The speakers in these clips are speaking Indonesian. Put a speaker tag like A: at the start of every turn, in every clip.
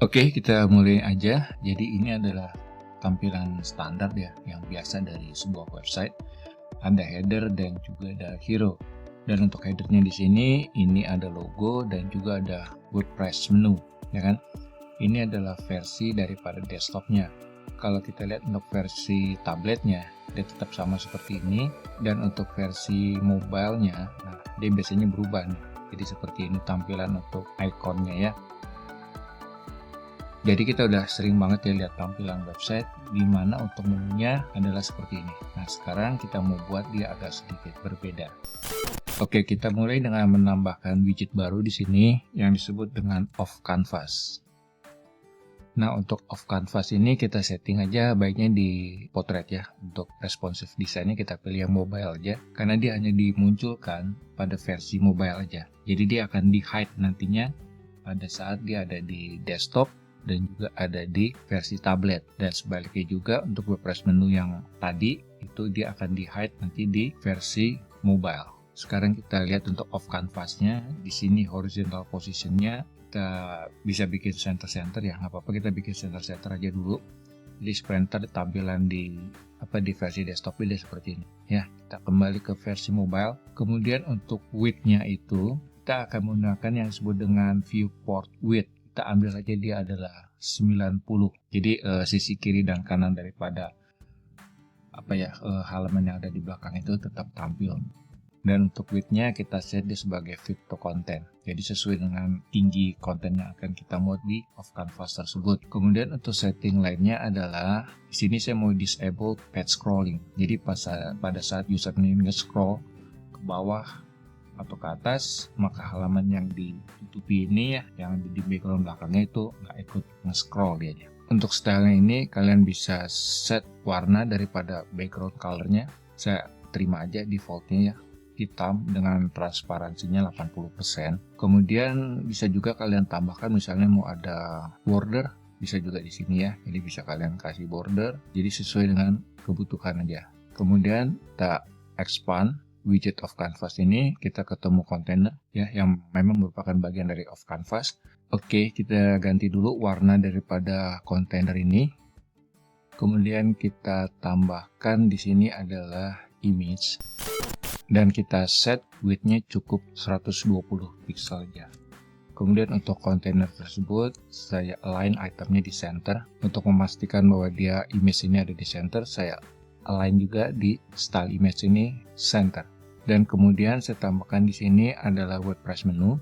A: Oke, kita mulai aja. Jadi ini adalah tampilan standar ya, yang biasa dari sebuah website. Ada header dan juga ada hero. Dan untuk headernya di sini, ini ada logo dan juga ada WordPress menu, ya kan? Ini adalah versi daripada desktopnya. Kalau kita lihat untuk versi tabletnya, dia tetap sama seperti ini. Dan untuk versi mobilenya, nah, dia biasanya berubah nih. Jadi seperti ini tampilan untuk ikonnya ya. Jadi kita udah sering banget ya lihat tampilan website di mana untuk menunya adalah seperti ini. Nah, sekarang kita mau buat dia agak sedikit berbeda. Oke, kita mulai dengan menambahkan widget baru di sini yang disebut dengan off canvas. Nah, untuk off canvas ini kita setting aja baiknya di portrait ya. Untuk responsive design-nya kita pilih yang mobile aja karena dia hanya dimunculkan pada versi mobile aja. Jadi dia akan di-hide nantinya pada saat dia ada di desktop dan juga ada di versi tablet. Dan sebaliknya juga untuk WordPress menu yang tadi itu dia akan di-hide nanti di versi mobile. Sekarang kita lihat untuk off canvasnya. Di sini horizontal positionnya kita bisa bikin center ya, nggak apa-apa kita bikin center aja dulu. Jadi supaya tampilan di versi desktop ini seperti ini ya. Kita kembali ke versi mobile. Kemudian untuk width-nya itu kita akan menggunakan yang disebut dengan viewport width. Kita ambil aja dia adalah 90. Jadi sisi kiri dan kanan daripada halaman yang ada di belakang itu tetap tampil. Dan untuk width-nya kita set dia sebagai fit to content. Jadi sesuai dengan tinggi konten yang akan kita muat di off canvas tersebut. Kemudian untuk setting lainnya adalah di sini saya mau disable page scrolling. Jadi pada saat user ini nge-scroll ke bawah atau ke atas, maka halaman yang ditutupi ini ya, yang di background belakangnya itu nggak ikut nge-scroll dia. Untuk stylenya ini kalian bisa set warna daripada background colornya. Saya terima aja defaultnya ya, hitam dengan transparansinya 80%. Kemudian bisa juga kalian tambahkan misalnya mau ada border, bisa juga di sini ya. Jadi bisa kalian kasih border, jadi sesuai dengan kebutuhan aja. Kemudian kita expand widget of canvas ini, kita ketemu kontainer ya yang memang merupakan bagian dari off canvas. Oke, kita ganti dulu warna daripada kontainer ini. Kemudian kita tambahkan di sini adalah image dan kita set width-nya cukup 120 pixel aja. Kemudian untuk kontainer tersebut saya align itemnya di center. Untuk memastikan bahwa dia image ini ada di center, saya align juga di style image ini center. Dan kemudian saya tambahkan di sini adalah WordPress menu.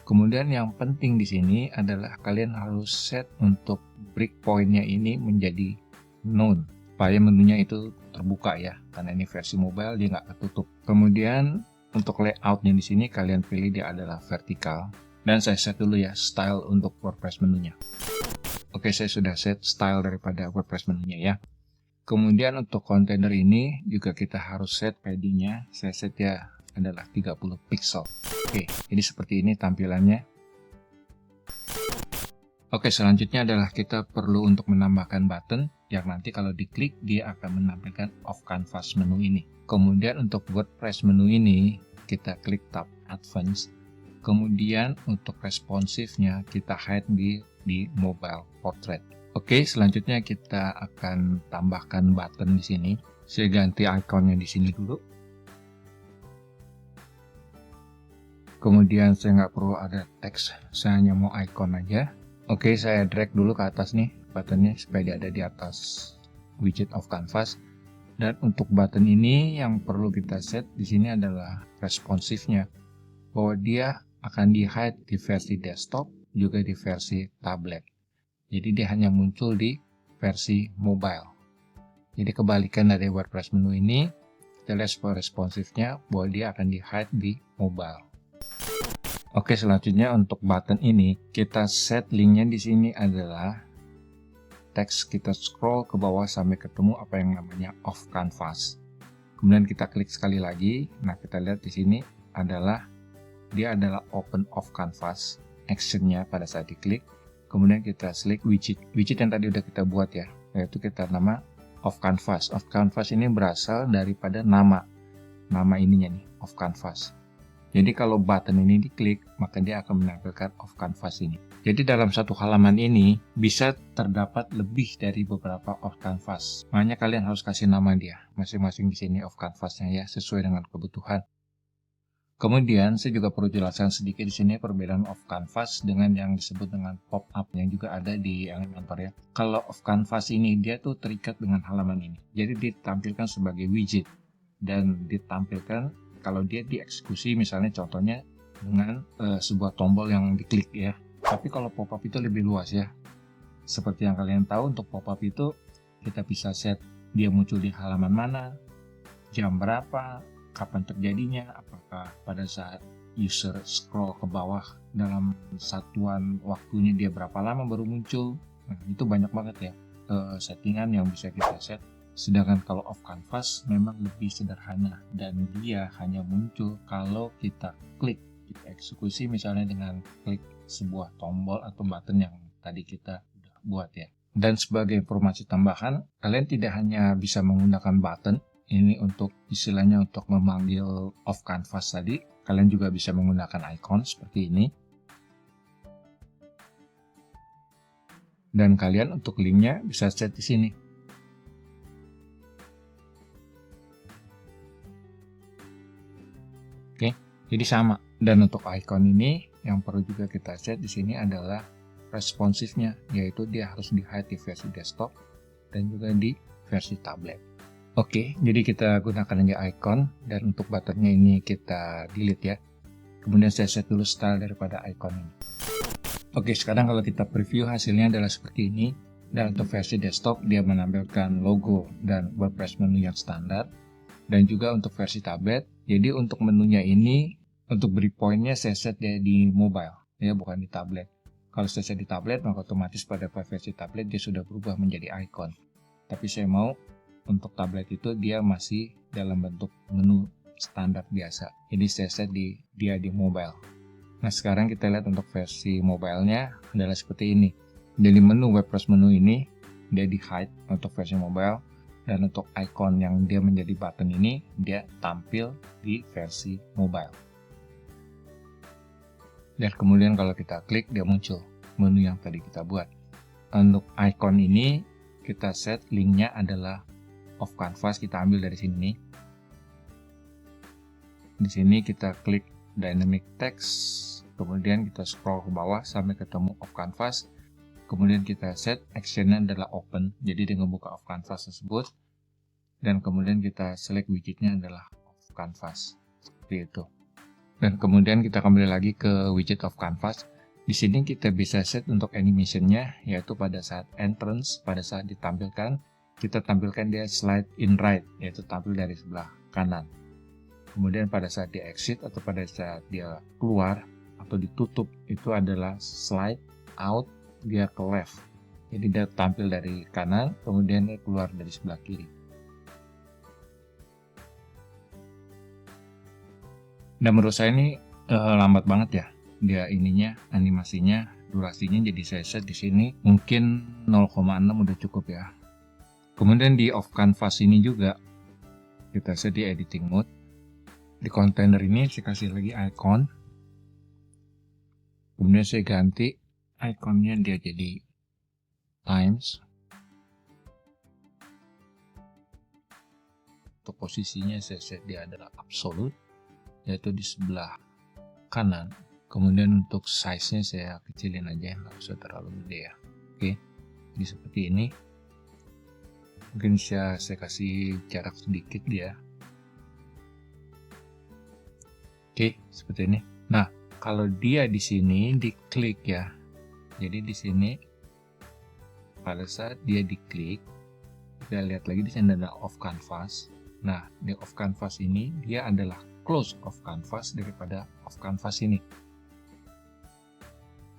A: Kemudian yang penting di sini adalah kalian harus set untuk breakpoint-nya ini menjadi none supaya menunya itu terbuka ya, karena ini versi mobile dia nggak ketutup. Kemudian untuk layout-nya di sini kalian pilih dia adalah vertikal. Dan saya set dulu ya style untuk WordPress menunya. Oke, saya sudah set style daripada WordPress menunya ya. Kemudian untuk kontainer ini juga kita harus set padding-nya. Saya set ya adalah 30 pixel. Oke, jadi seperti ini tampilannya. Oke, selanjutnya adalah kita perlu untuk menambahkan button yang nanti kalau diklik dia akan menampilkan off canvas menu ini. Kemudian untuk WordPress menu ini kita klik tab Advanced. Kemudian untuk responsifnya kita hide di mobile portrait. Oke, selanjutnya kita akan tambahkan button di sini. Saya ganti ikonnya di sini dulu. Kemudian saya nggak perlu ada teks, saya hanya mau icon aja. Oke, saya drag dulu ke atas nih buttonnya supaya dia ada di atas widget of canvas. Dan untuk button ini yang perlu kita set di sini adalah responsifnya, bahwa dia akan di-hide di versi desktop juga di versi tablet. Jadi dia hanya muncul di versi mobile. Jadi kebalikan dari WordPress menu ini, kita lihat responsifnya bahwa dia akan di-hide di mobile. Oke, selanjutnya untuk button ini kita set linknya di sini adalah teks, kita scroll ke bawah sampai ketemu apa yang namanya off canvas. Kemudian kita klik sekali lagi. Nah, kita lihat di sini adalah dia adalah open off canvas. Actionnya pada saat diklik. Kemudian kita select widget yang tadi udah kita buat ya, yaitu kita nama off canvas. Off canvas ini berasal daripada nama ininya nih, off canvas. Jadi kalau button ini diklik, maka dia akan menampilkan off canvas ini. Jadi dalam satu halaman ini bisa terdapat lebih dari beberapa off canvas. Makanya kalian harus kasih nama dia masing-masing di sini off canvasnya ya, sesuai dengan kebutuhan. Kemudian saya juga perlu jelaskan sedikit di sini perbedaan off canvas dengan yang disebut dengan pop up yang juga ada di Elementor ya. Kalau off canvas ini dia tuh terikat dengan halaman ini. Jadi ditampilkan sebagai widget dan ditampilkan kalau dia dieksekusi misalnya contohnya dengan sebuah tombol yang diklik ya. Tapi kalau pop-up itu lebih luas ya. Seperti yang kalian tahu untuk pop-up itu kita bisa set dia muncul di halaman mana, jam berapa, kapan terjadinya, apakah pada saat user scroll ke bawah dalam satuan waktunya dia berapa lama baru muncul. Nah, itu banyak banget ya settingan yang bisa kita set. Sedangkan kalau off canvas memang lebih sederhana dan dia hanya muncul kalau kita klik, kita eksekusi misalnya dengan klik sebuah tombol atau button yang tadi kita udah buat ya. Dan sebagai informasi tambahan, kalian tidak hanya bisa menggunakan button ini untuk istilahnya untuk memanggil off canvas tadi, kalian juga bisa menggunakan icon seperti ini. Dan kalian untuk linknya bisa set di sini. Oke, jadi sama. Dan untuk icon ini yang perlu juga kita set di sini adalah responsifnya, yaitu dia harus di-hide di versi desktop dan juga di versi tablet. Oke, jadi kita gunakan aja icon dan untuk buttonnya ini kita delete ya. Kemudian saya set dulu style daripada icon ini. Oke, sekarang kalau kita preview hasilnya adalah seperti ini. Dan untuk versi desktop dia menampilkan logo dan WordPress menu yang standar. Dan juga untuk versi tablet, jadi untuk menunya ini untuk breakpointnya saya set dia di mobile ya, bukan di tablet. Kalau saya set di tablet maka otomatis pada versi tablet dia sudah berubah menjadi icon. Tapi saya mau untuk tablet itu dia masih dalam bentuk menu standar biasa. Jadi saya set dia di mobile. Nah sekarang kita lihat untuk versi mobilenya adalah seperti ini. Jadi menu WordPress menu ini dia di hide untuk versi mobile. Dan untuk icon yang dia menjadi button ini dia tampil di versi mobile. Dan kemudian kalau kita klik dia muncul menu yang tadi kita buat. Untuk icon ini kita set linknya adalah off canvas, kita ambil dari sini. Di sini kita klik dynamic text, kemudian kita scroll ke bawah sampai ketemu off canvas. Kemudian kita set actionnya adalah open, jadi dia ngebuka off canvas tersebut. Dan kemudian kita select widgetnya adalah off canvas, seperti itu. Dan kemudian kita kembali lagi ke widget of canvas. Di sini kita bisa set untuk animationnya, yaitu pada saat entrance, pada saat ditampilkan, kita tampilkan dia slide in right, yaitu tampil dari sebelah kanan. Kemudian pada saat dia exit atau pada saat dia keluar atau ditutup, itu adalah slide out, dia ke left. Jadi dia tampil dari kanan, kemudian dia keluar dari sebelah kiri. Dan menurut saya ini lambat banget ya dia ininya, animasinya, durasinya. Jadi saya set di sini mungkin 0,6 udah cukup ya. Kemudian di off canvas ini juga kita set di editing mode. Di container ini saya kasih lagi icon. Kemudian saya ganti iconnya dia jadi times. Untuk posisinya saya set dia adalah absolute, yaitu di sebelah kanan. Kemudian untuk size-nya saya kecilin aja, nggak usah terlalu gede ya. Oke, jadi seperti ini. Mungkin saya kasih jarak sedikit dia. Oke, seperti ini. Nah, kalau dia di sini diklik ya. Jadi di sini pada saat dia diklik, kita lihat lagi di sini ada off canvas. Nah, di off canvas ini dia adalah close off canvas daripada off canvas ini.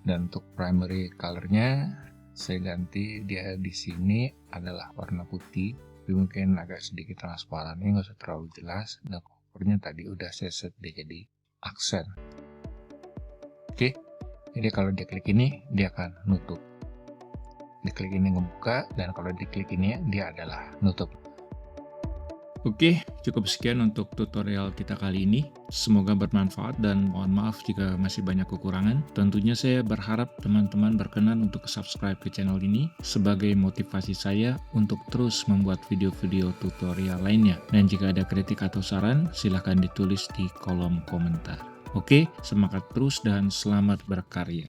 A: Dan untuk primary colornya saya ganti dia di sini adalah warna putih, tapi mungkin agak sedikit transparan, ini nggak usah terlalu jelas. Dan covernya tadi udah saya set dia jadi aksen. Oke, jadi kalau dia klik ini dia akan nutup. Diklik ini ngebuka, dan kalau diklik ini dia adalah nutup. Oke, cukup sekian untuk tutorial kita kali ini. Semoga bermanfaat dan mohon maaf jika masih banyak kekurangan. Tentunya saya berharap teman-teman berkenan untuk subscribe ke channel ini sebagai motivasi saya untuk terus membuat video-video tutorial lainnya. Dan jika ada kritik atau saran, silahkan ditulis di kolom komentar. Oke, semangat terus dan selamat berkarya.